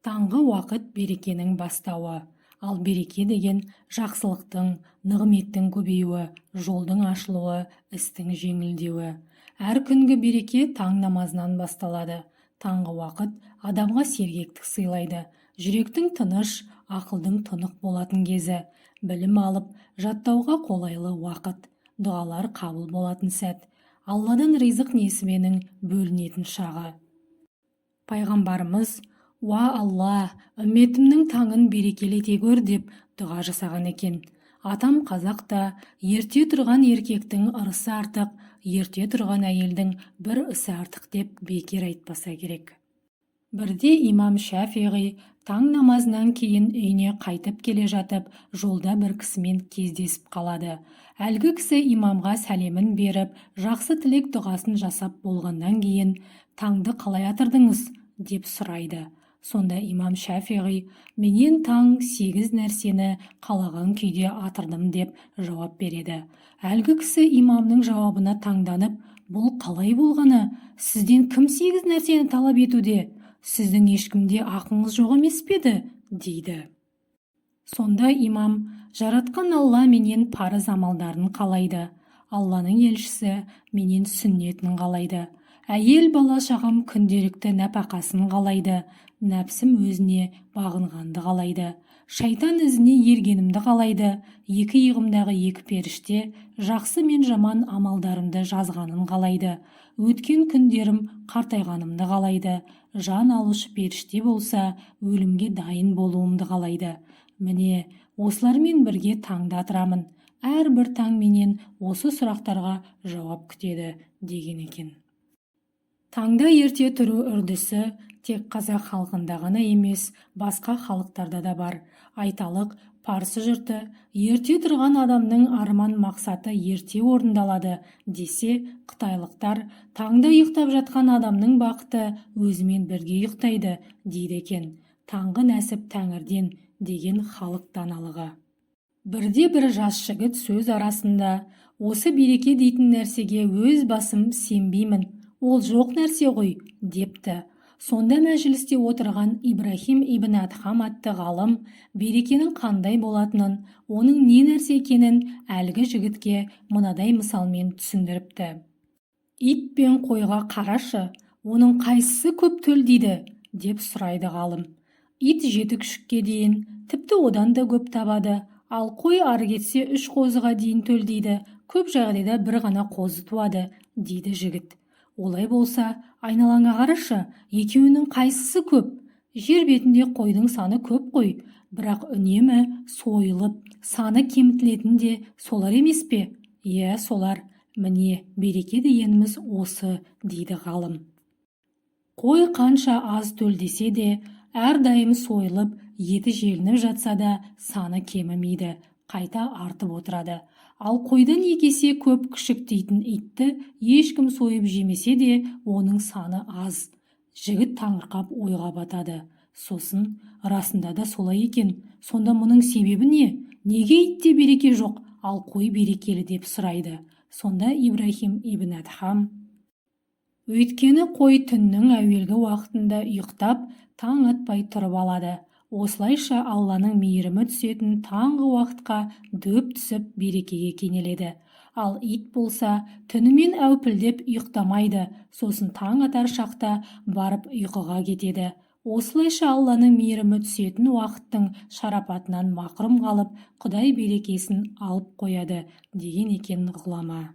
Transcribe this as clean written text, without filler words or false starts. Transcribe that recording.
Таңғы уақыт берекенің бастауы, ал береке деген жақсылықтың, нығметтің көбеюі, жолдың ашылуы, істің жеңілдеуі. Әр күнгі береке таң намазынан басталады. Таңғы уақыт адамға сергектік сыйлайды. Жүректің тыныш, ақылдың тұнық болатын кезі. Білім алып, жаттауға қолайлы уақыт. Дұғалар қабыл болатын сәт. Алладан ризық несібенің бөлінетін шағы. Пайғамбарымыз «Уа Алла, үмметімнің таңын берекелете көр» деп дұға жасаған екен. Атам қазақта ерте тұрған еркектің ырысы артық, ерте тұрған әйелдің бір ісі артық деп бекер айтпаса керек. Бірде имам Шафиғи таң намазынан кейін үйіне қайтып келе жатып, жолда бір кісімен кездесіп қалады. Әлгі кісі имамға сәлемін беріп, жақсы тілек дұғасын жасап болғаннан кейін «Таңды қалай атырдыңыз?» деп сұрайды. Сонда имам Шафиғи «Менен таң 8 нәрсені қалаған күйде атырдым» деп жауап береді. Әлгі кісі имамның жауабына таңданып, «Бұл қалай болғаны? Сізден кім 8 нәрсені талап етуде? Сіздің ешкімде ақыңыз жоқ емес пе еді?» дейді. Сонда имам «Жаратқан Алла менен парыз амалдарын қалайды. Алланың елшісі менен сүннетін қалайды. Әйел бала шағам күнделікті нәпақасын қалайды. Нәпсім өзіне бағынғанды қалайды. Шайтан ізіне ергенімді қалайды. Екі иығымдағы екі періште жақсы мен жаман амалдарымды жазғанын қалайды. Өткен күндерім қартайғанымды қалайды. Жан алушы періште болса, өлімге дайын болуымды қалайды. Міне, осылармен бірге таңды атырамын. Әрбір таң менен осы сұрақтарға жауап күтеді» деген екен. Таңда ерте тұру үрдісі тек қазақ халқында ғана емес, басқа халықтарда да бар. Айталық, парсы жұрты ерте тұрған адамның арман мақсаты ерте орындалады десе, қытайлықтар таңда ұйықтап жатқан адамның бақыты өзімен бірге ұйықтайды дейді екен. Таңғы нәсіп тәңірден деген халық даналығы. Бірде бір жас жігіт сөз арасында «Осы береке дейтін нәрсеге өз басым сенбеймін, ол жоқ нәрсе ғой» депті. Сонда мәжілісте отырған Ибрахим ибн Адхам атты ғалым берекенің қандай болатынын, оның не нәрсе екенін әлгі жігітке мынадай мысалмен түсіндіріпті. «Ит пен қойға қарашы, оның қайсысы көп төлдейді?» деп сұрайды ғалым. Ит 7 күшікке дейін, тіпті одан да көп табады, ал қой ары кетсе 3 қозыға дейін төлдейді, көп жағдайда бір ғана қозы туады дейді жігіт. Олай болса, айналаңа қарашы, екеуінің қайсысы көп? Жер бетінде қойдың саны көп қой, бірақ үнемі сойылып, саны кемітілетін де солар емес пе? Иә, солар. Міне, береке дегеніміз осы дейді ғалым. Қой қанша аз төлдесе де, әрдайым сойылып, еті желініп жатса да, саны кемімейді, қайта артып отырады. Ал қойдан 2 есе көп күшік дейтін итті ешкім сойып жемесе де, оның саны аз. Жігіт таңырқап ойға батады. Сосын, расында да солай екен. Сонда мұның себебі не? Неге итте береке жоқ, ал қой берекелі деп сұрайды. Сонда Ибрахим ибн Адхам: «Өйткені қой түннің әуелгі уақытында ұйықтап, таң атпай тұрып алады. Осылайша Алланың мейірімі түсетін таңғы уақытқа дөп түсіп берекеге кенеледі. Ал ит болса, түнімен әупілдеп ұйықтамайды, сосын таң атар шақта барып ұйқыға кетеді. Осылайша Алланың мейірімі түсетін уақыттың шарапатынан мақрұм қалып, Құдай берекесін алып қояды» деген екен ғұлама.